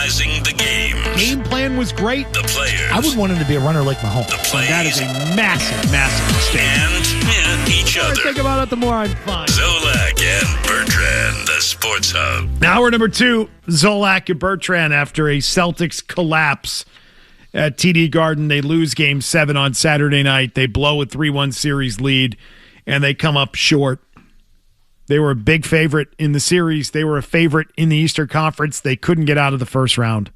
analyzing the games. Game plan was great. The players. I would want him to be a runner like Mahomes. The plays. That is a massive, massive mistake. And each The more other. I think about it, the more I'm fine. Zolak and Bertrand, the Sports Hub. Hour number 2, Zolak and Bertrand after a Celtics collapse at TD Garden. They lose Game 7 on Saturday night. They blow a 3-1 series lead, and they come up short. They were a big favorite in the series. They were a favorite in the Eastern Conference. They couldn't get out of the first round.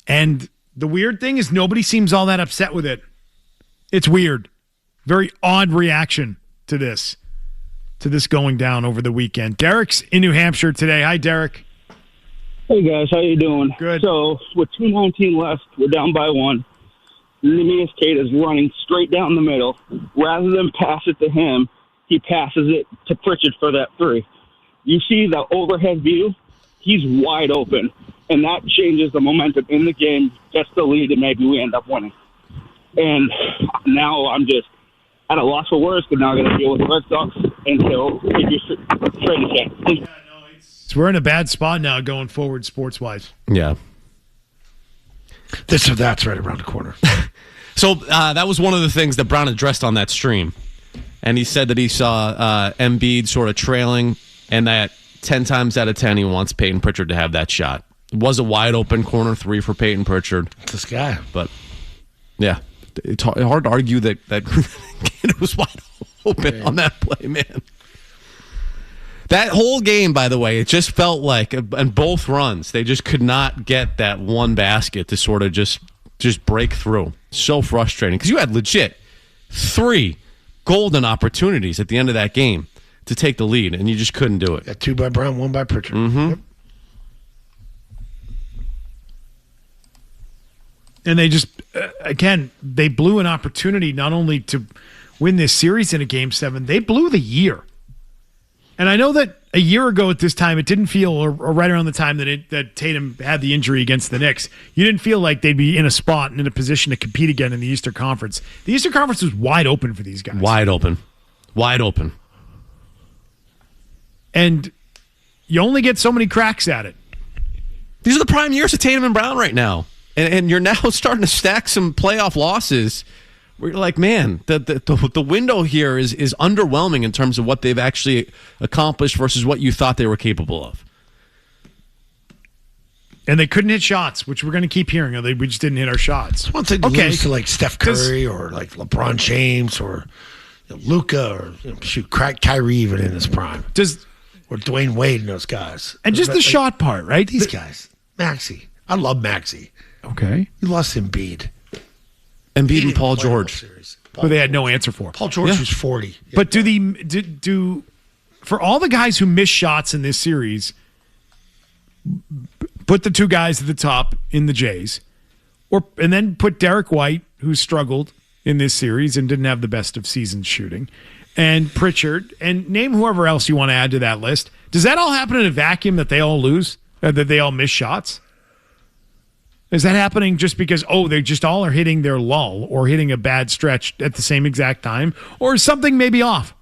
And the weird thing is nobody seems all that upset with it. It's weird. Very odd reaction to this going down over the weekend. Derek's in New Hampshire today. Hi, Derek. Hey, guys. How you doing? Good. So, with 2:19 left, we're down by 1. Neemias Tate is running straight down the middle. Rather than pass it to him, he passes it to Pritchard for that 3. You see the overhead view? He's wide open, and that changes the momentum in the game, gets the lead, and maybe we end up winning. And now I'm just at a loss for words, but now I got to deal with the Red Sox until they do training camp. So we're in a bad spot now going forward sports-wise. Yeah. This or that's right around the corner. So that was one of the things that Brown addressed on that stream. And he said that he saw Embiid sort of trailing, and that 10 times out of 10 he wants Peyton Pritchard to have that shot. It was a wide-open corner 3 for Peyton Pritchard. It's this guy. But, yeah, it's hard to argue that it was wide open on that play, man. That whole game, by the way, it just felt like, in both runs, they just could not get that one basket to sort of just break through. So frustrating. Because you had legit 3 golden opportunities at the end of that game to take the lead, and you just couldn't do it. Got 2 by Brown, 1 by Pritchard. Mm-hmm. Yep. And they just, again, they blew an opportunity not only to win this series in a Game 7, they blew the year. And I know that a year ago at this time, it didn't feel, or right around the time that Tatum had the injury against the Knicks, you didn't feel like they'd be in a spot and in a position to compete again in the Eastern Conference. The Eastern Conference was wide open for these guys. Wide open. Wide open. And you only get so many cracks at it. These are the prime years of Tatum and Brown right now. And you're now starting to stack some playoff losses where you're like, man, the window here is underwhelming in terms of what they've actually accomplished versus what you thought they were capable of. And they couldn't hit shots, which we're going to keep hearing. We just didn't hit our shots. It's one thing to lose to like Steph Curry or like LeBron James or Luka or Kyrie even in his prime. Or Dwayne Wade and those guys. And just the shot part, right? These guys. Maxey. I love Maxey. Okay. You lost Embiid. Embiid and Paul George. Who they had no answer for. Paul George was 40. But do for all the guys who miss shots in this series, put the 2 guys at the top in the Jays, and then put Derek White, who struggled in this series and didn't have the best of seasons shooting, and Pritchard, and name whoever else you want to add to that list. Does that all happen in a vacuum that they all lose, that they all miss shots? Is that happening just because, they just all are hitting their lull or hitting a bad stretch at the same exact time? Or is something maybe off?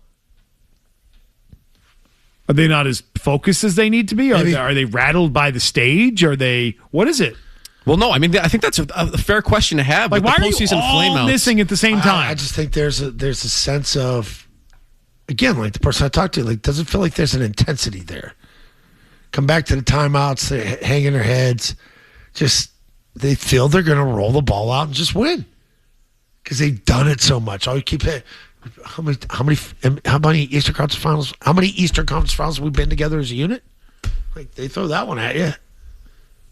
Are they not as focused as they need to be? Are they rattled by the stage? What is it? Well, no, I mean, I think that's a fair question to have. Like, with why the are you postseason all flameouts missing at the same time? I just think there's a sense of, again, like the person I talked to, like, doesn't feel like there's an intensity there. Come back to the timeouts, they hang in their heads, they feel they're going to roll the ball out and just win because they've done it so much. All you keep hitting. How many Eastern Conference Finals? How many Eastern Conference Finals have we been together as a unit? Like they throw that one at you.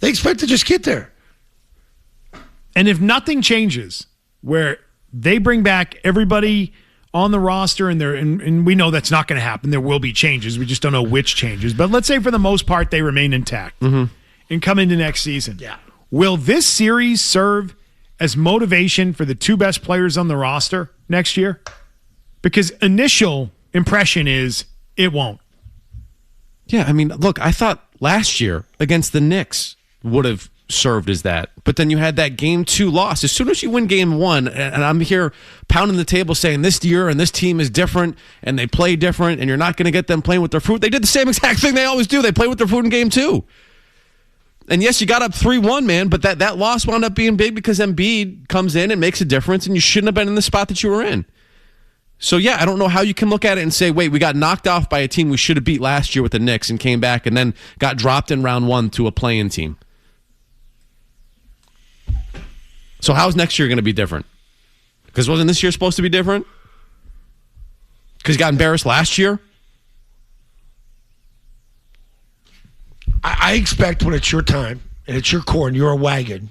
They expect to just get there. And if nothing changes, where they bring back everybody on the roster, and we know that's not going to happen. There will be changes. We just don't know which changes. But let's say for the most part they remain intact and come into next season. Yeah. Will this series serve as motivation for the 2 best players on the roster next year? Because initial impression is it won't. Yeah, I mean, look, I thought last year against the Knicks would have served as that. But then you had that Game 2 loss. As soon as you win Game 1, and I'm here pounding the table saying this year and this team is different and they play different and you're not going to get them playing with their fruit. They did the same exact thing they always do. They play with their fruit in Game 2. And yes, you got up 3-1, man, but that loss wound up being big because Embiid comes in and makes a difference, and you shouldn't have been in the spot that you were in. So, yeah, I don't know how you can look at it and say, wait, we got knocked off by a team we should have beat last year with the Knicks and came back and then got dropped in round 1 to a play-in team. So how's next year going to be different? Because wasn't this year supposed to be different? Because you got embarrassed last year? I expect when it's your time and it's your core and you're a wagon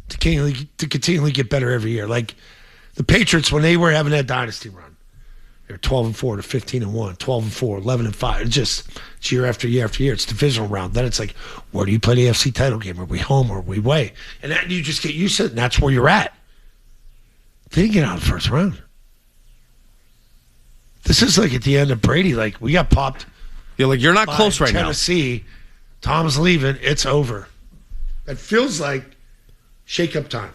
to continually get better every year. Like the Patriots, when they were having that dynasty run, they were 12-4 to 15-1, 12-4, 11-5. It's year after year after year. It's divisional round. Then it's like, where do you play the AFC title game? Are we home or are we away? And that, you just get used to it, and that's where you're at. They didn't get out of the first round. This is like at the end of Brady. Like, we got popped. Yeah, like you're not close right now. Tennessee, Tom's leaving. It's over. It feels like shake-up time.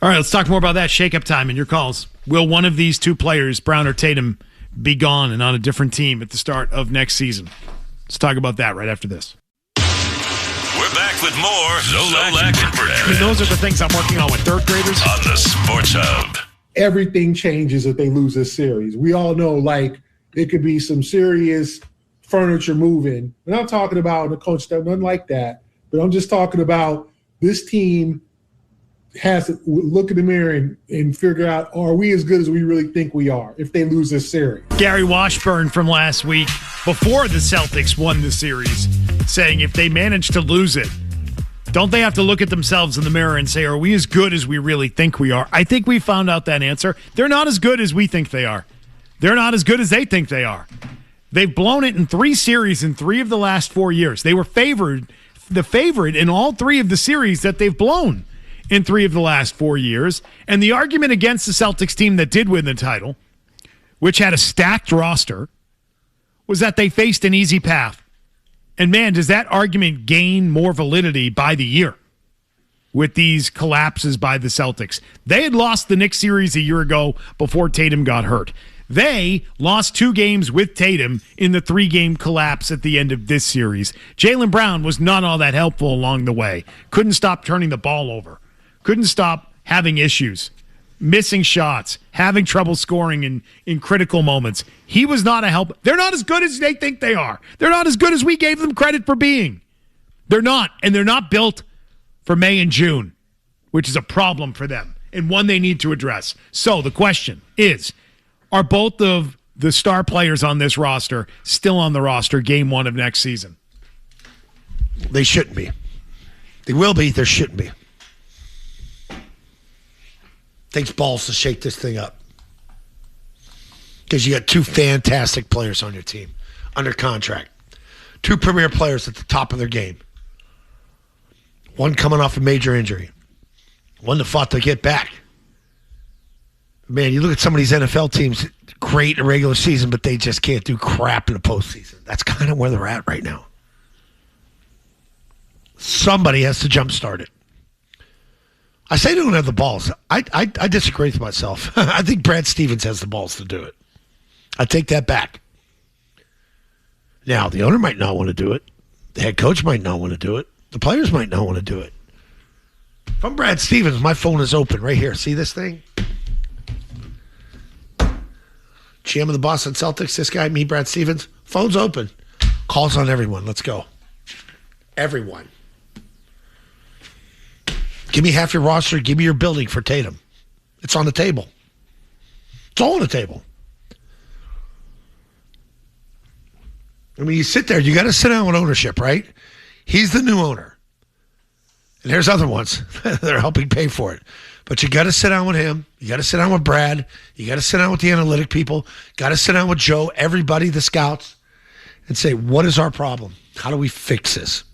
All right, let's talk more about that shake-up time and your calls. Will one of these two players, Brown or Tatum, be gone and on a different team at the start of next season? Let's talk about that right after this. We're back with more Zolak and Bertrand. And those are the things I'm working on with third graders. On the Sports Hub. Everything changes if they lose this series. We all know, like, it could be some serious furniture moving. And I'm talking about the coach stuff, nothing like that. But I'm just talking about this team has to look in the mirror and figure out, are we as good as we really think we are if they lose this series? Gary Washburn from last week, before the Celtics won the series, saying if they manage to lose it, don't they have to look at themselves in the mirror and say, are we as good as we really think we are? I think we found out that answer. They're not as good as we think they are. They're not as good as they think they are. They've blown it in 3 series in 3 of the last 4 years. They were the favorite in all 3 of the series that they've blown in 3 of the last 4 years. And the argument against the Celtics team that did win the title, which had a stacked roster, was that they faced an easy path. And man, does that argument gain more validity by the year with these collapses by the Celtics. They had lost the Knicks series a year ago before Tatum got hurt. They lost 2 games with Tatum in the 3-game collapse at the end of this series. Jaylen Brown was not all that helpful along the way. Couldn't stop turning the ball over. Couldn't stop having issues, missing shots, having trouble scoring in critical moments. He was not a help. They're not as good as they think they are. They're not as good as we gave them credit for being. They're not, and they're not built for May and June, which is a problem for them and one they need to address. So the question is, are both of the star players on this roster still on the roster game 1 of next season? They shouldn't be. They will be. There shouldn't be. Takes balls to shake this thing up. Because you got 2 fantastic players on your team under contract. 2 premier players at the top of their game. One coming off a major injury. One that fought to get back. Man, you look at some of these NFL teams, great in the regular season, but they just can't do crap in the postseason. That's kind of where they're at right now. Somebody has to jumpstart it. I say they don't have the balls. I disagree with myself. I think Brad Stevens has the balls to do it. I take that back. Now, the owner might not want to do it. The head coach might not want to do it. The players might not want to do it. If I'm Brad Stevens, my phone is open right here. See this thing? GM of the Boston Celtics, this guy, me, Brad Stevens. Phone's open. Calls on everyone. Let's go. Everyone. Give me half your roster. Give me your building for Tatum. It's on the table. It's all on the table. I mean, you sit there. You got to sit down with ownership, right? He's the new owner. And there's other ones that are helping pay for it. But you got to sit down with him. You got to sit down with Brad. You got to sit down with the analytic people. Got to sit down with Joe, everybody, the scouts, and say, what is our problem? How do we fix this?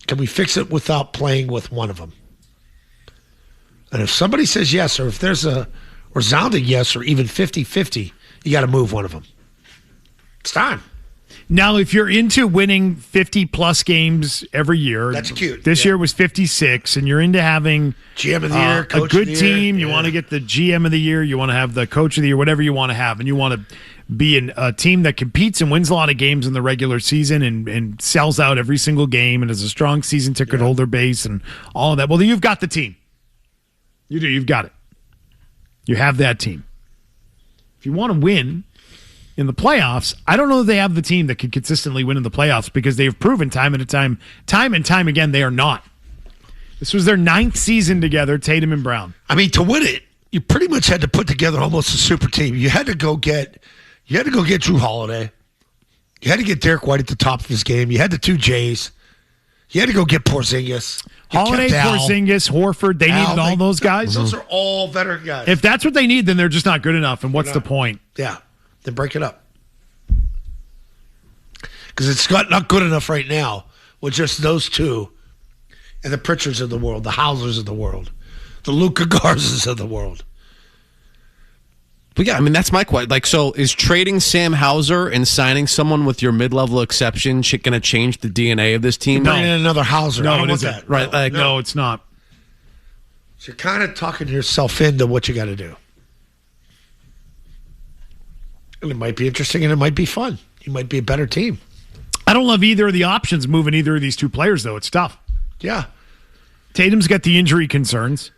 Can we fix it without playing with one of them? And if somebody says yes, or if there's a resounding yes, or even 50-50, you got to move one of them. It's time. Now, if you're into winning 50-plus games every year, that's cute. This year was 56, and you're into having GM of the year, a good team. You want to get the GM of the year. You want to have the coach of the year, whatever you want to have, and you want to be a team that competes and wins a lot of games in the regular season and sells out every single game and has a strong season ticket holder base and all of that. Well, you've got the team. You do. You've got it. You have that team. If you want to win in the playoffs, I don't know that they have the team that can consistently win in the playoffs because they've proven time and time again, they are not. This was their 9th season together, Tatum and Brown. I mean, to win it, you pretty much had to put together almost a super team. You had to go get Drew Holiday. You had to get Derek White at the top of his game. You had the 2 Jays. You had to go get Porzingis. Holiday, Porzingis, Horford, they needed all those guys. Those are all veteran guys. If that's what they need, then they're just not good enough. And what's the point? Yeah, then break it up. Because it's not good enough right now with just those 2 and the Pritchards of the world, the Hausers of the world, the Luka Garzas of the world. But yeah, I mean, that's my question. Like, so is trading Sam Hauser and signing someone with your mid-level exception going to change the DNA of this team? Bringing in another Hauser. No, I don't it want isn't. that. Right? No, it's not. So you're kind of talking yourself into what you got to do. And it might be interesting and it might be fun. You might be a better team. I don't love either of the options moving either of these 2 players, though. It's tough. Yeah. Tatum's got the injury concerns.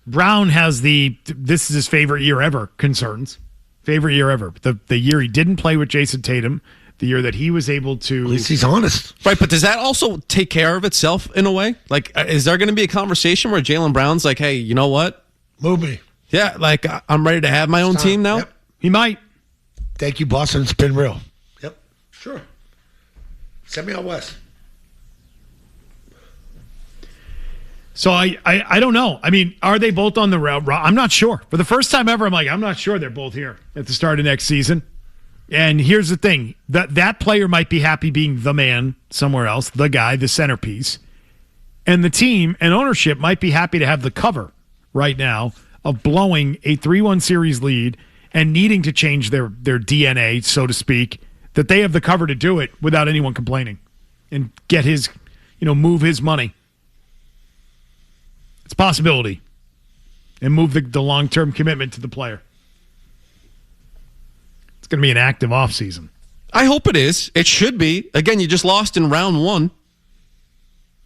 Brown has this is his favorite year ever concerns. Favorite year ever. The year he didn't play with Jayson Tatum, the year that he was able to... At least he's honest. Right, but does that also take care of itself in a way? Like, is there going to be a conversation where Jaylen Brown's like, hey, you know what? Move me. Yeah, like, I'm ready to have my own team now? Yep. He might. Thank you, Boston. It's been real. Yep. Sure. Send me out west. So I don't know. I mean, are they both on the route? I'm not sure. For the first time ever, I'm not sure they're both here at the start of next season. And here's the thing. That player might be happy being the man somewhere else, the guy, the centerpiece. And the team and ownership might be happy to have the cover right now of blowing a 3-1 series lead and needing to change their DNA, so to speak, that they have the cover to do it without anyone complaining and get his, move his money. It's a possibility. And move the long-term commitment to the player. It's going to be an active offseason. I hope it is. It should be. Again, you just lost in round 1.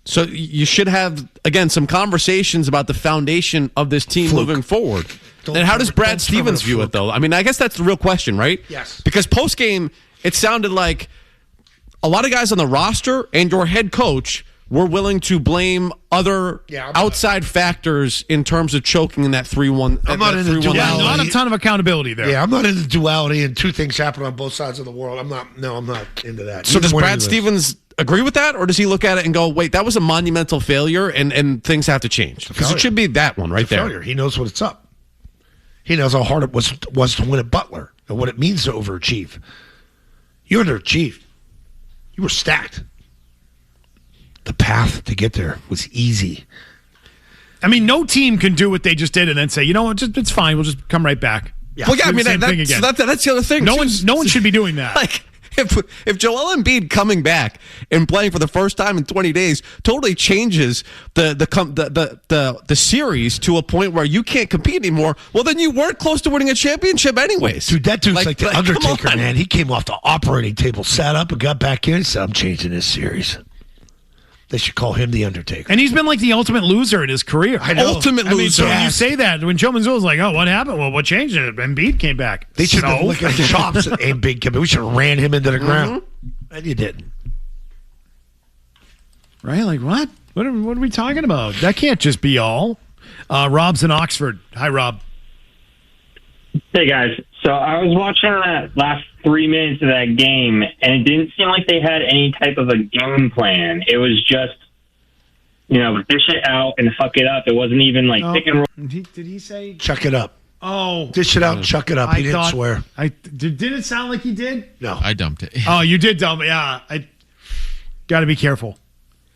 So you should have, again, some conversations about the foundation of this team moving forward. And how does Brad Stevens view it, though? I mean, I guess that's the real question, right? Yes. Because post-game, it sounded like a lot of guys on the roster and your head coach were willing to blame other outside factors in terms of choking in that 3-1. I'm not into duality. Yeah, not a ton of accountability there. Yeah, I'm not into duality and 2 things happen on both sides of the world. I'm not into that. So does Brad Stevens agree with that, or does he look at it and go, wait, that was a monumental failure and things have to change? Because it should be that one right there. Failure. He knows what it's up. He knows how hard it was to win at Butler and what it means to overachieve. You underachieved. You were stacked. The path to get there was easy. I mean, no team can do what they just did and then say, you know what, it's fine. We'll just come right back. Yeah. Well, yeah, I mean, that's the other thing. No one should be doing that. Like, if Joel Embiid coming back and playing for the first time in 20 days totally changes the series to a point where you can't compete anymore, well, then you weren't close to winning a championship anyways. Dude, that dude's like the Undertaker, man. He came off the operating table, sat up, and got back in and said, I'm changing this series. They should call him the Undertaker. And he's been like the ultimate loser in his career. I know. Ultimate loser. So when you say that, when Joe Mazzulla's like, oh, what happened? Well, what changed it? Embiid came back. They should have licked his chops at Embiid came back. We should have ran him into the ground. And you didn't. Right? Like, what? What are we talking about? That can't just be all. Rob's in Oxford. Hi, Rob. Hey, guys. So I was watching that last 3 minutes of that game, and it didn't seem like they had any type of a game plan. It was just, dish it out and fuck it up. It wasn't even like pick and roll. Did he say? Chuck it up. Oh. Dish it out and chuck it up. He didn't swear. Did it sound like he did? No. I dumped it. Oh, you did dump it. Yeah. Got to be careful.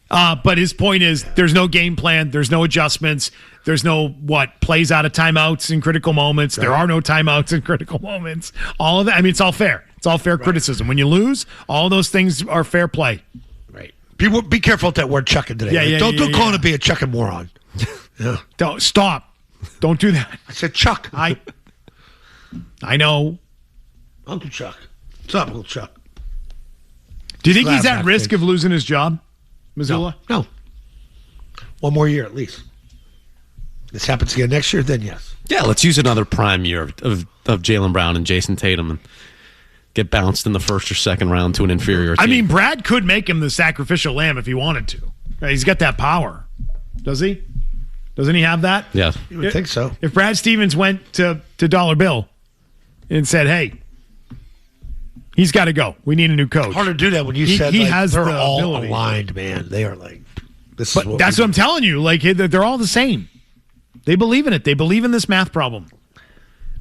But his point is there's no game plan. There's no adjustments. There's no, plays out of timeouts in critical moments. Right. There are no timeouts in critical moments. All of that. I mean, it's all fair. It's all fair criticism. When you lose, all those things are fair play. Right. Be careful with that word chucking today. Don't call it be a chucking moron. Yeah. Don't stop. Don't do that. I said chuck. I know. Uncle Chuck. What's up, Uncle Chuck? Do you think he's Slap at back risk things. of losing his job, Missoula? No. One more year at least. This happens again next year, then yes. Yeah, let's use another prime year of Jaylen Brown and Jayson Tatum and get bounced in the first or second round to an inferior team. I mean, Brad could make him the sacrificial lamb if he wanted to. He's got that power. Does he? Doesn't he have that? Yeah. You would think so. If Brad Stevens went to Dollar Bill and said, hey, he's got to go. We need a new coach. Hard to do that when you said he like, has they're the all ability. aligned, man. They are like, this But is what that's we what I'm telling you. Like, they're all the same. They believe in it. They believe in this math problem.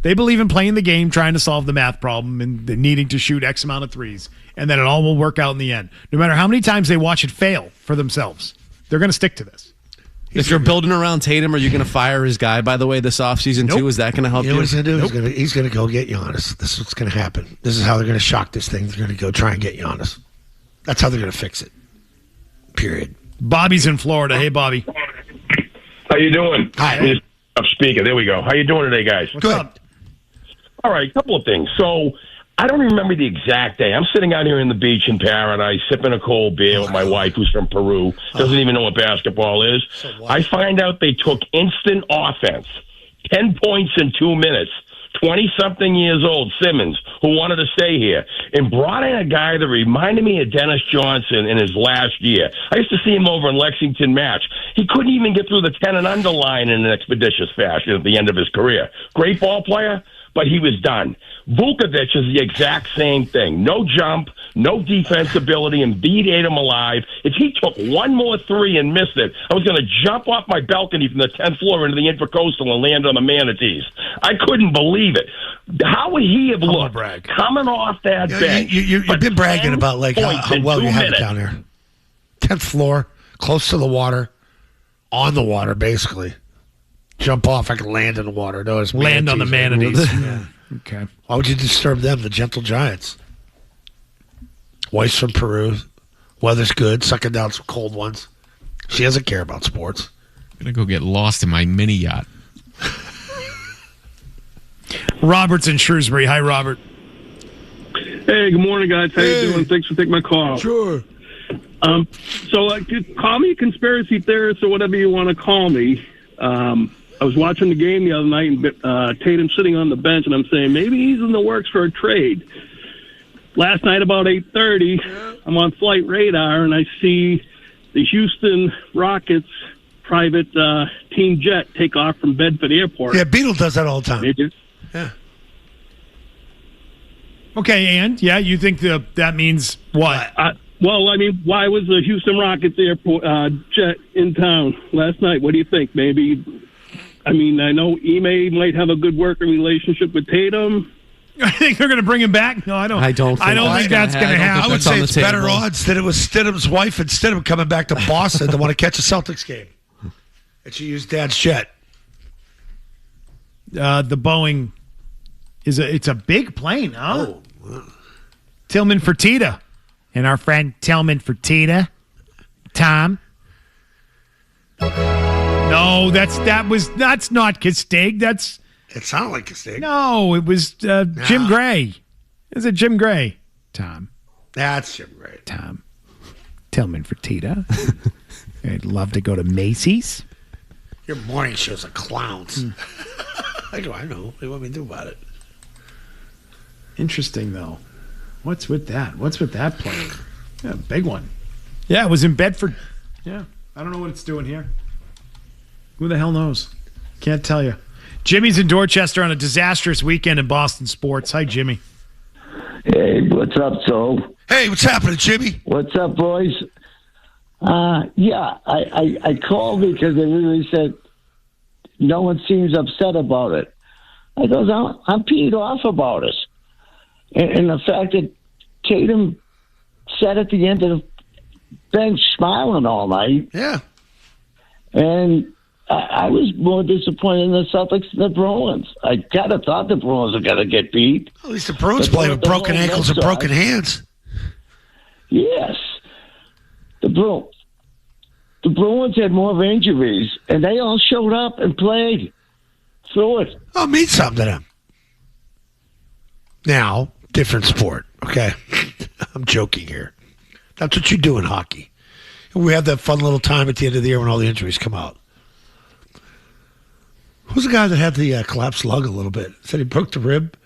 They believe in playing the game, trying to solve the math problem, and needing to shoot X amount of threes, and then it all will work out in the end. No matter how many times they watch it fail for themselves, they're going to stick to this. If you're building around Tatum, are you going to fire his guy, by the way, this offseason, Nope. too? Is that going to help You you? know what he's going to do? He's going to go get Giannis. This is what's going to happen. This is how they're going to shock this thing. They're going to go try and get Giannis. That's how they're going to fix it. Period. Bobby's in Florida. Hey, Bobby. How you doing? Hi. I'm speaking. There we go. How you doing today, guys? What's up? All right, a couple of things. So I don't remember the exact day. I'm sitting out here in the beach in Paradise, sipping a cold beer with my wife, who's from Peru, doesn't even know what basketball is. I find out they took instant offense, 10 points in 2 minutes. 20-something years old, Simmons, who wanted to stay here, and brought in a guy that reminded me of Dennis Johnson in his last year. I used to see him over in Lexington Match. He couldn't even get through the 10 and under line in an expeditious fashion at the end of his career. Great ball player, but he was done. Vukovic is the exact same thing. No jump, no defense ability, and beat ate him alive. If he took one more three and missed it, I was going to jump off my balcony from the 10th floor into the Intracoastal and land on the manatees. I couldn't believe it. How would he have looked brag. coming off that bench? You've been bragging about like how well you have it down there. 10th floor, close to the water, on the water, basically. Jump off, I can land in the water. No, it's Land on the manatees. Yeah. Okay. Why would you disturb them, the gentle giants? Wife's from Peru. Weather's good, sucking down some cold ones. She doesn't care about sports. I'm going to go get lost in my mini yacht. Robert's in Shrewsbury. Hi, Robert. Hey, good morning, guys. How you doing? Thanks for taking my call. Sure. So call me a conspiracy theorist or whatever you want to call me. I was watching the game the other night, and Tatum sitting on the bench, and I'm saying maybe he's in the works for a trade. Last night about 8:30, I'm on Flight Radar, and I see the Houston Rockets private team jet take off from Bedford Airport. Yeah, Beetle does that all the time. Maybe. Yeah. Okay, and yeah, you think that means what? Well, I mean, why was the Houston Rockets airport jet in town last night? What do you think? Maybe, I mean, I know Ime might have a good working relationship with Tatum. I think they're going to bring him back. No, I don't. I don't think that's going to happen. I would That's say on the it's better table. odds that it was Stidham's wife and Stidham coming back to Boston to want to catch a Celtics game. And she used Dad's jet. The Boeing it's a big plane, huh? Tillman Fertitta and our friend Tillman Fertitta, Tom. No, that's not Kistig. It sounded like a steak. No, it was Jim Gray. Is it Jim Gray? Tom. That's Jim Gray. Tom. Tillman Fertitta. I'd love to go to Macy's. Your morning shows are clowns. I know. What do you want me to do about it? Interesting, though. What's with that? What's with that plane? Yeah, big one. Yeah, it was in Bedford. Yeah, I don't know what it's doing here. Who the hell knows? Can't tell you. Jimmy's in Dorchester on a disastrous weekend in Boston sports. Hi, Jimmy. Hey, what's up, Sol? Hey, what's happening, Jimmy? What's up, boys? I called because they really said no one seems upset about it. I goes, I'm peed off about it. And the fact that Tatum sat at the end of the bench smiling all night. Yeah. And I was more disappointed in the Celtics than the Bruins. I kind of thought the Bruins were going to get beat. At least the Bruins But play with the broken whole ankles and Red broken Sox- hands. Yes. The Bruins had more injuries, and they all showed up and played through it. Oh, it means something to them. Now, Different sport, okay? I'm joking here. That's what you do in hockey. We have that fun little time at the end of the year when all the injuries come out. Who's the guy that had the collapsed lung a little bit? Said he broke the rib.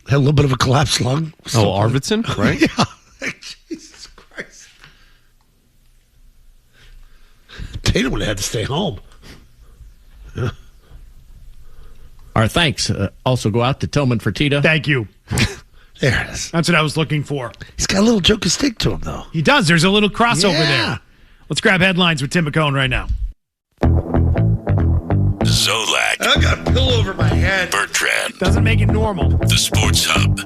Had a little bit of a collapsed lung. Arvidsson, right? Yeah. Jesus Christ. Tatum would have had to stay home. Yeah. Our thanks also go out to Tillman Fertitta. Thank you. There it is. That's what I was looking for. He's got a little joke and stick to him, though. He does. There's a little crossover there. Let's grab headlines with Tim McCone right now. Zolak. I got a pillow over my head. Bertrand. Doesn't make it normal. The Sports Hub.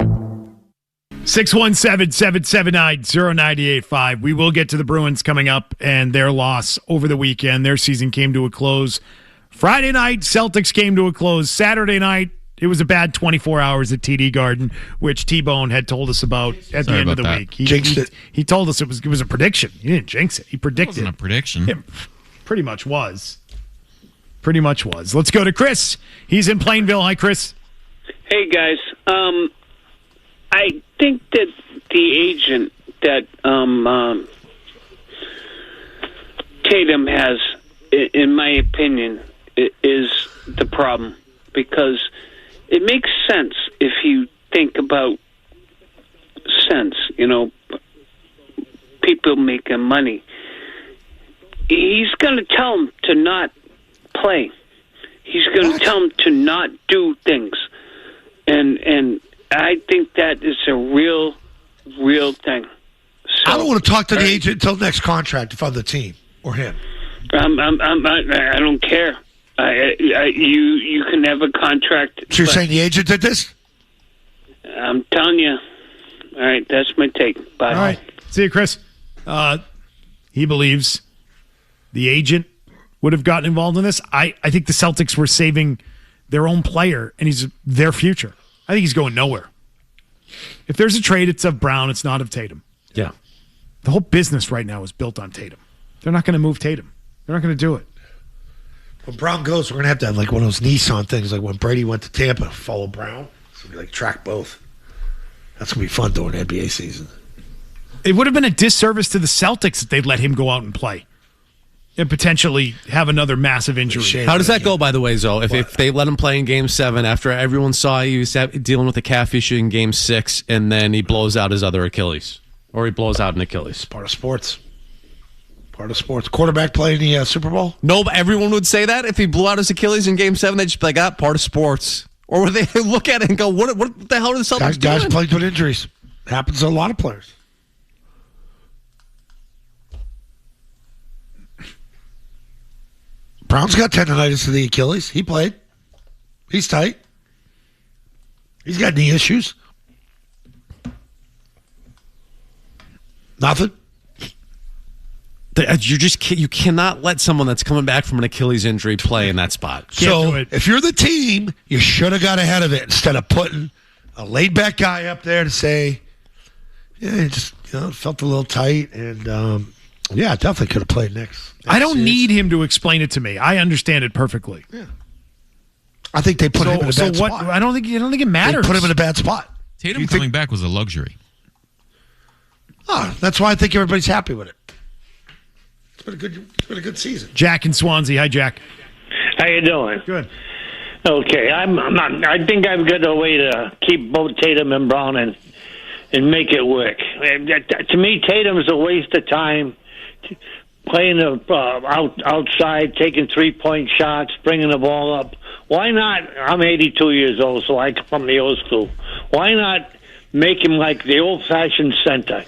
617-779-0985. We will get to the Bruins coming up and their loss over the weekend. Their season came to a close. Friday night, Celtics came to a close. Saturday night, it was a bad 24 hours at TD Garden, which T-Bone had told us about at the end of the week. He told us it was a prediction. He didn't jinx it. He predicted. It wasn't a prediction. It pretty much was. Pretty much was. Let's go to Chris. He's in Plainville. Hi, Chris. Hey, guys. I think that the agent that Tatum has, in my opinion, is the problem, because it makes sense if you think about sense, people making money. He's going to tell them to not play. He's going to tell them to not do things. And I think that is a real thing. So, I don't want to talk to the agent until next contract if I'm the team or him. I don't care. You can have a contract. So you're saying the agent did this? I'm telling you. All right, that's my take. Bye. All right. See you, Chris. He believes the agent would have gotten involved in this. I think the Celtics were saving their own player, and he's their future. I think he's going nowhere. If there's a trade, it's of Brown. It's not of Tatum. Yeah. The whole business right now is built on Tatum. They're not going to move Tatum. They're not going to do it. When Brown goes, we're going to have like one of those Nissan things, like when Brady went to Tampa, follow Brown. So we track both. That's going to be fun during NBA season. It would have been a disservice to the Celtics if they'd let him go out and play and potentially have another massive injury. How does that go, by the way, Zoe? If they let him play in Game 7 after everyone saw he was dealing with a calf issue in Game 6, and then he blows out his other Achilles, or he blows out an Achilles? Part of sports. Part of sports. Quarterback play in the Super Bowl? No, but everyone would say that. If he blew out his Achilles in Game 7, they'd just be like, part of sports. Or would they look at it and go, what the hell are the Celtics doing? Guys playing with injuries. Happens to a lot of players. Brown's got tendonitis to the Achilles. He played. He's tight. He's got knee issues. Nothing. You cannot let someone that's coming back from an Achilles injury play in that spot. So if you're the team, you should have got ahead of it instead of putting a laid back guy up there to say, yeah, just felt a little tight, and definitely could have played next I don't need him to explain it to me. I understand it perfectly. Yeah. I think they put him in a bad spot. I don't think it matters. They put him in a bad spot. Tatum coming back was a luxury. That's why I think everybody's happy with it. It's been a good season. Jack in Swansea. Hi, Jack. How you doing? Good. Okay, I think I've got a way to keep both Tatum and Brown and make it work. To me, Tatum's a waste of time playing outside, taking 3-point shots, bringing the ball up. Why not? I'm 82 years old, so I come from the old school. Why not make him like the old-fashioned center?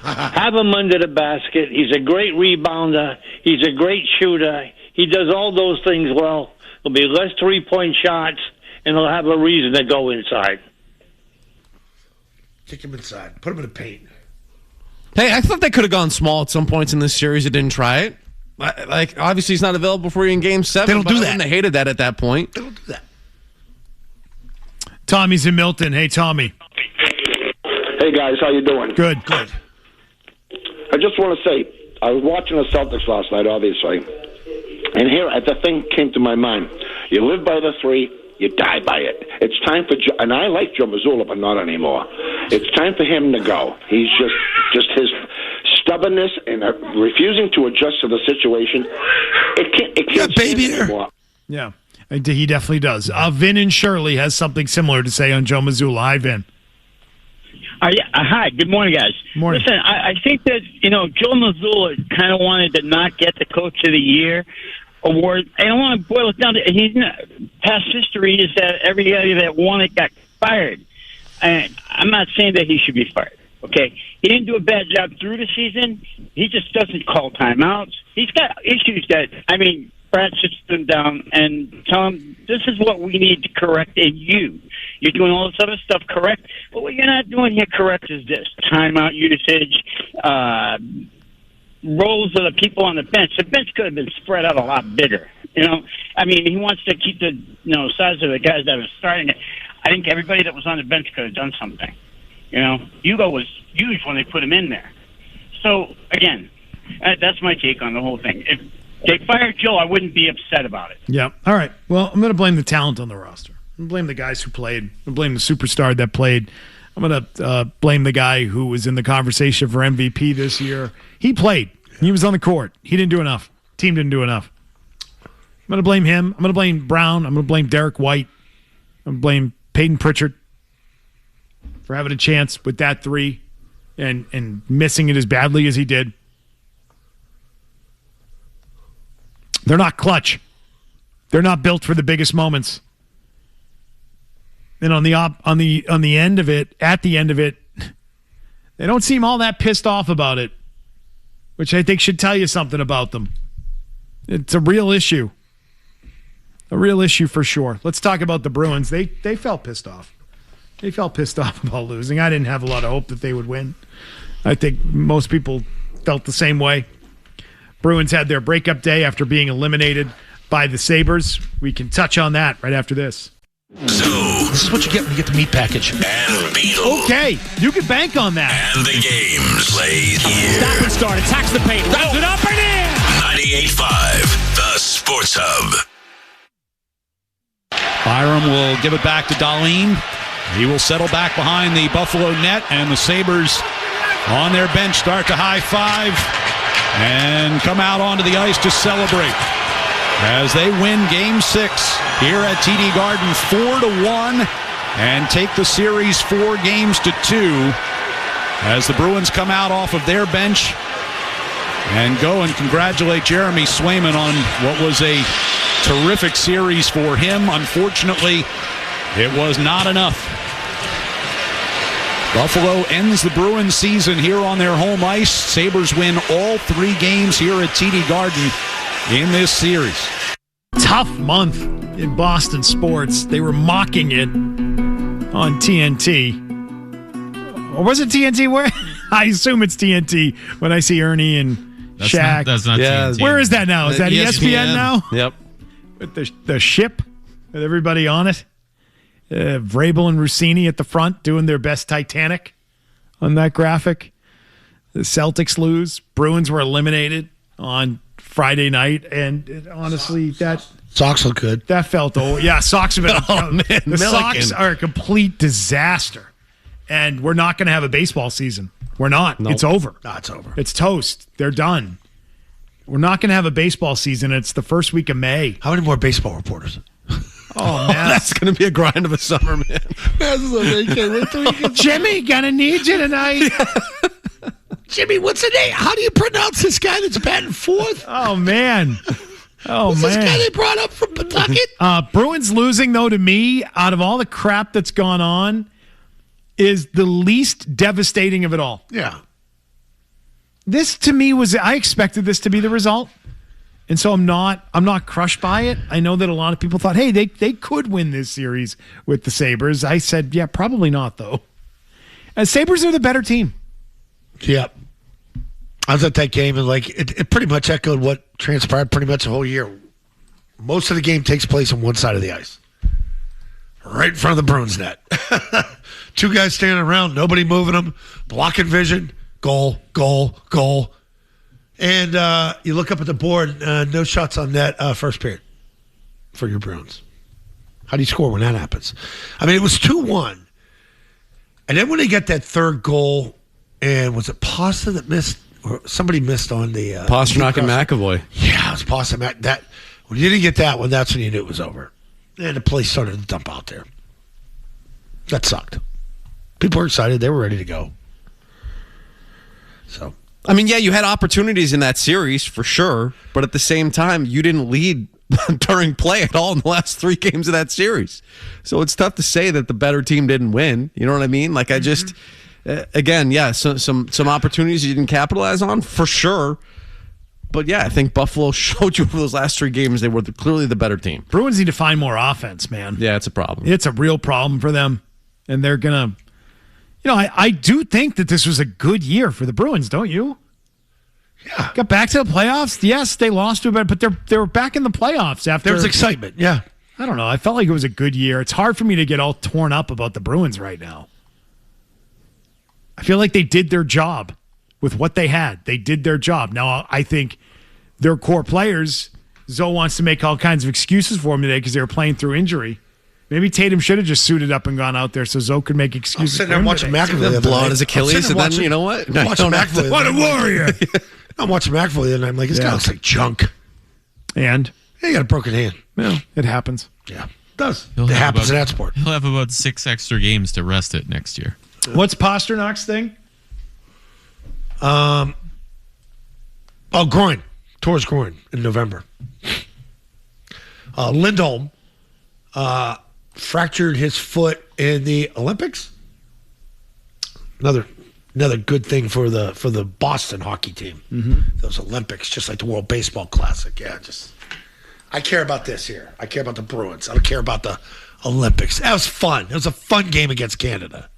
Have him under the basket. He's a great rebounder. He's a great shooter. He does all those things well. There'll be less 3-point shots, and he'll have a reason to go inside. Kick him inside. Put him in the paint. Hey, I thought they could have gone small at some points in this series. They didn't try it. Like, obviously, he's not available for you in Game 7. They don't do that. I wouldn't have hated that at that point. They don't do that. Tommy's in Milton. Hey, Tommy. Hey, guys. How you doing? Good. I just want to say, I was watching the Celtics last night, obviously, and here the thing came to my mind. You live by the 3, you die by it. It's time for and I like Joe Mazzulla, but not anymore. It's time for him to go. He's just his stubbornness and refusing to adjust to the situation. It can't baby anymore. Yeah, he definitely does. Vin and Shirley has something similar to say on Joe Mazzulla. Hi, Vin. Hi, good morning, guys. Morning. Listen, I think that, Joe Mazzulla kind of wanted to not get the Coach of the Year award. I don't want to boil it down to past history is that every guy that won it got fired. And I'm not saying that he should be fired, okay? He didn't do a bad job through the season. He just doesn't call timeouts. He's got issues that, Brad sits them down and tell him, this is what we need to correct in you. You're doing all this other stuff correct, but what you're not doing here correct is this. Timeout usage, roles of the people on the bench. The bench could have been spread out a lot bigger. He wants to keep the size of the guys that are starting it. I think everybody that was on the bench could have done something. Hugo was huge when they put him in there. So, again, that's my take on the whole thing. If they fired Joe, I wouldn't be upset about it. Yeah. All right. Well, I'm going to blame the talent on the roster. I'm going to blame the guys who played. I'm going to blame the superstar that played. I'm going to blame the guy who was in the conversation for MVP this year. He played. He was on the court. He didn't do enough. Team didn't do enough. I'm going to blame him. I'm going to blame Brown. I'm going to blame Derek White. I'm going to blame Peyton Pritchard for having a chance with that three and missing it as badly as he did. They're not clutch. They're not built for the biggest moments. And on the end of it, at the end of it, they don't seem all that pissed off about it, which I think should tell you something about them. It's a real issue. A real issue for sure. Let's talk about the Bruins. They felt pissed off. They felt pissed off about losing. I didn't have a lot of hope that they would win. I think most people felt the same way. Bruins had their breakup day after being eliminated by the Sabres. We can touch on that right after this. So, this is what you get when you get the meat package. And Beetle. Okay, you can bank on that. And the games played here. Stop and start. Attacks the paint. Rounds it up and in. 98.5, the Sports Hub. Byram will give it back to Dahlin. He will settle back behind the Buffalo net, and the Sabres on their bench start to high five and come out onto the ice to celebrate as they win Game 6 here at TD Garden 4-1 and take the series 4 games to 2 as the Bruins come out off of their bench and go and congratulate Jeremy Swayman on what was a terrific series for him. Unfortunately, it was not enough. Buffalo ends the Bruins season here on their home ice. Sabres win all 3 games here at TD Garden in this series. Tough month in Boston sports. They were mocking it on TNT. Or was it TNT? Where? I assume it's TNT when I see Ernie and Shaq. That's not TNT. Where is that now? Is that ESPN now? Yep. With the ship with everybody on it. Vrabel and Rossini at the front doing their best Titanic on that graphic. The Celtics lose. Bruins were eliminated on Friday night, and honestly, that Sox look good. That felt old. Yeah, Sox have been. Man, the Sox are a complete disaster, and we're not going to have a baseball season. We're not. Nope. It's over. No, it's over. It's toast. They're done. We're not going to have a baseball season. It's the first week of May. How many more baseball reporters? Oh, man. That's going to be a grind of a summer, man. Jimmy, gonna need you tonight. Jimmy, what's the name? How do you pronounce this guy that's batting fourth? Oh, man. Who's this guy they brought up from Pawtucket? Bruins losing, though, to me, out of all the crap that's gone on, is the least devastating of it all. Yeah. This, to me, I expected this to be the result. And so I'm not crushed by it. I know that a lot of people thought, hey, they could win this series with the Sabres. I said, yeah, probably not, though. And Sabres are the better team. Yeah. I was at that game, and it pretty much echoed what transpired pretty much the whole year. Most of the game takes place on one side of the ice. Right in front of the Bruins net. 2 guys standing around, nobody moving them, blocking vision, goal, goal, goal. And you look up at the board, no shots on net first period for your Bruins. How do you score when that happens? I mean, it was 2-1. And then when they get that third goal, and was it Pasta that missed? Or somebody missed on the... Pasternak and McAvoy. Yeah, it was Pasternak. When you didn't get that one, that's when you knew it was over. And the place started to dump out there. That sucked. People were excited. They were ready to go. So, I mean, yeah, you had opportunities in that series for sure, but at the same time, you didn't lead during play at all in the last 3 games of that series. So it's tough to say that the better team didn't win. You know what I mean? Like, I just, again, yeah, some opportunities you didn't capitalize on for sure. But yeah, I think Buffalo showed you over those last 3 games they were clearly the better team. Bruins need to find more offense, man. Yeah, it's a problem. It's a real problem for them. And they're going to, I do think that this was a good year for the Bruins, don't you? Yeah. Got back to the playoffs. Yes, they lost to it, but they were back in the playoffs after. There was excitement, yeah. I don't know. I felt like it was a good year. It's hard for me to get all torn up about the Bruins right now. I feel like they did their job with what they had. They did their job. Now, I think their core players, Zoe wants to make all kinds of excuses for them today because they were playing through injury. Maybe Tatum should have just suited up and gone out there so Zoe could make excuses. I'm sitting there watching McAvoy. Blow out his Achilles, and then, you know what? No, watching McAvoy. What a warrior. I'm watching McAvoy, and I'm like, this guy looks like junk. And? He got a broken hand. Yeah, it happens. Yeah, it does. It happens in that sport. He'll have about 6 extra games to rest it next year. What's Pasternak's thing? Groin. Tore his groin in November. Lindholm fractured his foot in the Olympics. Another good thing for the Boston hockey team. Mm-hmm. Those Olympics, just like the World Baseball Classic. Yeah, I care about this here. I care about the Bruins. I don't care about the Olympics. That was fun. It was a fun game against Canada.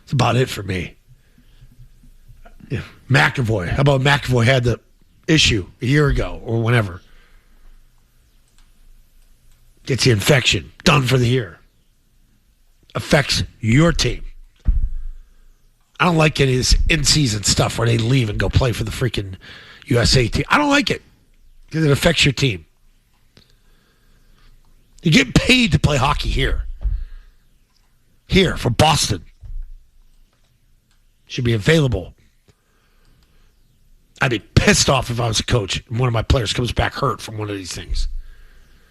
That's about it for me. Yeah. McAvoy. How about McAvoy had the issue a year ago or whenever? Gets the infection. Done for the year. Affects your team. I don't like any of this in-season stuff where they leave and go play for the freaking USA team. I don't like it because it affects your team. You get paid to play hockey here. Here, for Boston. Should be available. I'd be pissed off if I was a coach and one of my players comes back hurt from one of these things.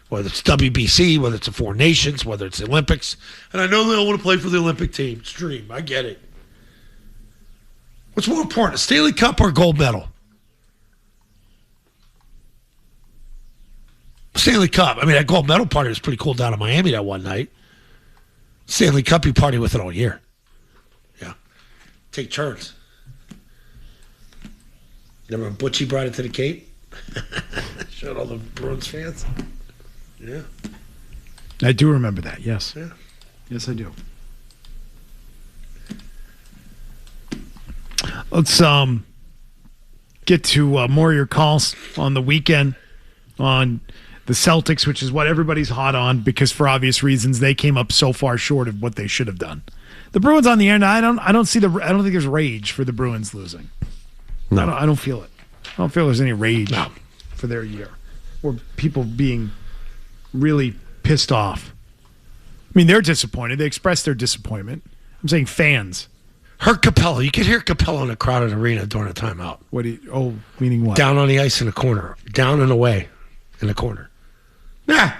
Whether it's WBC, whether it's the Four Nations, whether it's the Olympics. And I know they all want to play for the Olympic team. It's a dream. I get it. What's more important, a Stanley Cup or a gold medal? Stanley Cup. I mean, that gold medal party was pretty cool down in Miami that one night. Stanley Cup, you party with it all year. Yeah. Take turns. Remember when Butchie brought it to the Cape? Showed all the Bruins fans. Yeah. I do remember that, yes. Yeah. Yes, I do. Let's get to more of your calls on the weekend on the Celtics, which is what everybody's hot on because for obvious reasons they came up so far short of what they should have done. The Bruins on the end, I don't think there's rage for the Bruins losing. No. I don't feel it. I don't feel there's any rage for their year or people being really pissed off. I mean, they're disappointed. They expressed their disappointment. I'm saying fans. Hurt Capella. You could hear Capella in a crowded arena during a timeout. Meaning what? Down on the ice in the corner. Down and away in the corner. Nah.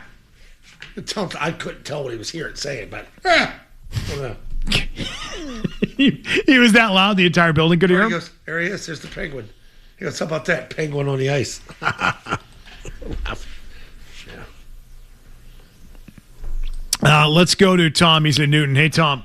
I couldn't tell what he was hearing saying, but he was that loud the entire building could hear him? He goes, there he is. There's the penguin. He goes, how about that? Penguin on the ice. Let's go to Tom. He's in Newton. Hey, Tom.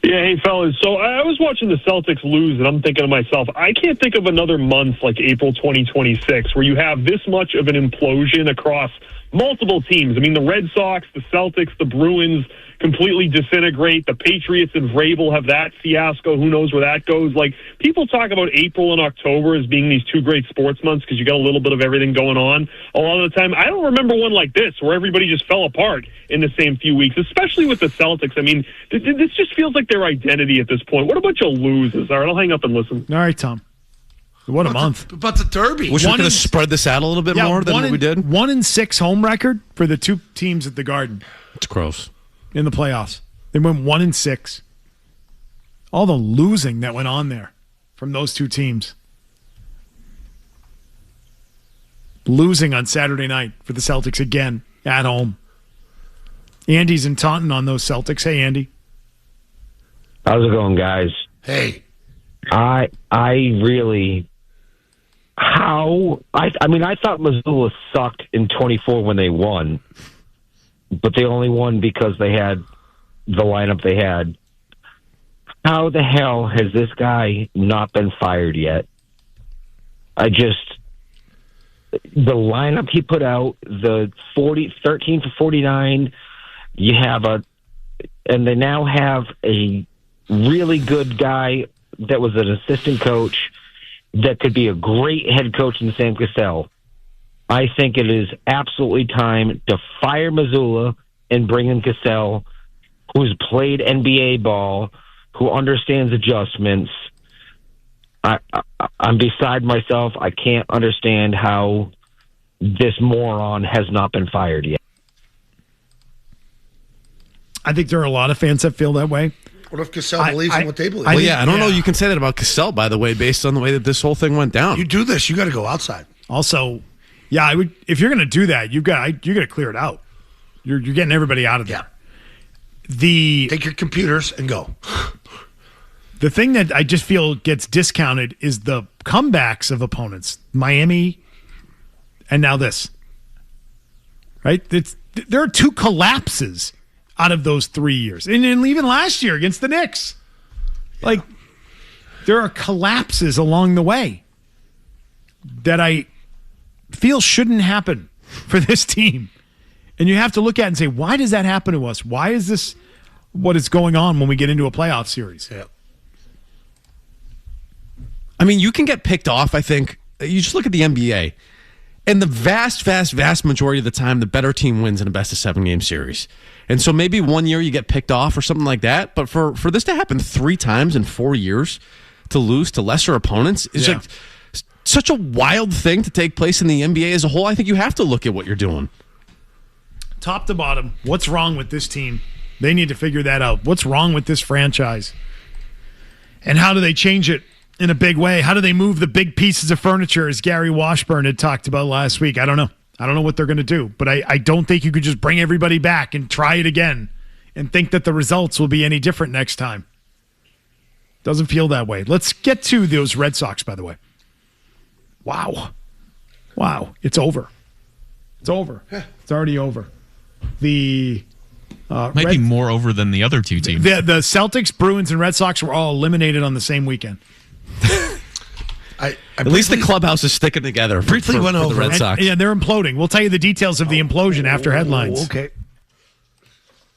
Yeah, hey, fellas. So I was watching the Celtics lose, and I'm thinking to myself, I can't think of another month like April 2026 where you have this much of an implosion across multiple teams. I mean, the Red Sox, the Celtics, the Bruins completely disintegrate. The Patriots and Vrabel have that fiasco. Who knows where that goes? Like, people talk about April and October as being these two great sports months because you got a little bit of everything going on a lot of the time. I don't remember one like this where everybody just fell apart in the same few weeks, especially with the Celtics. I mean, this just feels like their identity at this point. What a bunch of losers. All right, I'll hang up and listen. All right, Tom. What a month. About the Derby. Wish we could have spread this out a little bit more than what we did. 1-6 home record for the two teams at the Garden. It's gross. In the playoffs. They went 1-6. All the losing that went on there from those two teams. Losing on Saturday night for the Celtics again at home. Andy's in Taunton on those Celtics. Hey, Andy. How's it going, guys? Hey. I really... I thought Missoula sucked in 24 when they won, but they only won because they had the lineup they had. How the hell has this guy not been fired yet? The lineup he put out, the 13 for 49, and they now have a really good guy that was an assistant coach that could be a great head coach in Sam Cassell. I think it is absolutely time to fire Missoula and bring in Cassell, who's played NBA ball, who understands adjustments. I'm beside myself. I can't understand how this moron has not been fired yet. I think there are a lot of fans that feel that way. What if Cassell believes in what they believe? I don't know. You can say that about Cassell, by the way, based on the way that this whole thing went down. You do this, you got to go outside. Also, I would. If you're going to do that, you got to clear it out. You're getting everybody out of there. Take your computers and go. The thing that I just feel gets discounted is the comebacks of opponents. Miami, and now this. Right? There are two collapses out of those 3 years. And even last year against the Knicks. Like, there are collapses along the way that I feel shouldn't happen for this team. And you have to look at it and say, why does that happen to us? Why is this what is going on when we get into a playoff series? Yeah. I mean, you can get picked off, I think. You just look at the NBA. And the vast, vast, vast majority of the time, the better team wins in a best-of-7 game series. And so maybe 1 year you get picked off or something like that. But for this to happen 3 times in 4 years, to lose to lesser opponents, is like such a wild thing to take place in the NBA as a whole. I think you have to look at what you're doing. Top to bottom, what's wrong with this team? They need to figure that out. What's wrong with this franchise? And how do they change it in a big way? How do they move the big pieces of furniture, as Gary Washburn had talked about last week? I don't know. I don't know what they're going to do. But I don't think you could just bring everybody back and try it again and think that the results will be any different next time. Doesn't feel that way. Let's get to those Red Sox, by the way. Wow. It's over. It's over. It's already over. The might be more over than the other two teams. The Celtics, Bruins, and Red Sox were all eliminated on the same weekend. At least the clubhouse is sticking together. Briefly went over the Red Sox. Yeah, they're imploding. We'll tell you the details of the implosion after headlines. Okay.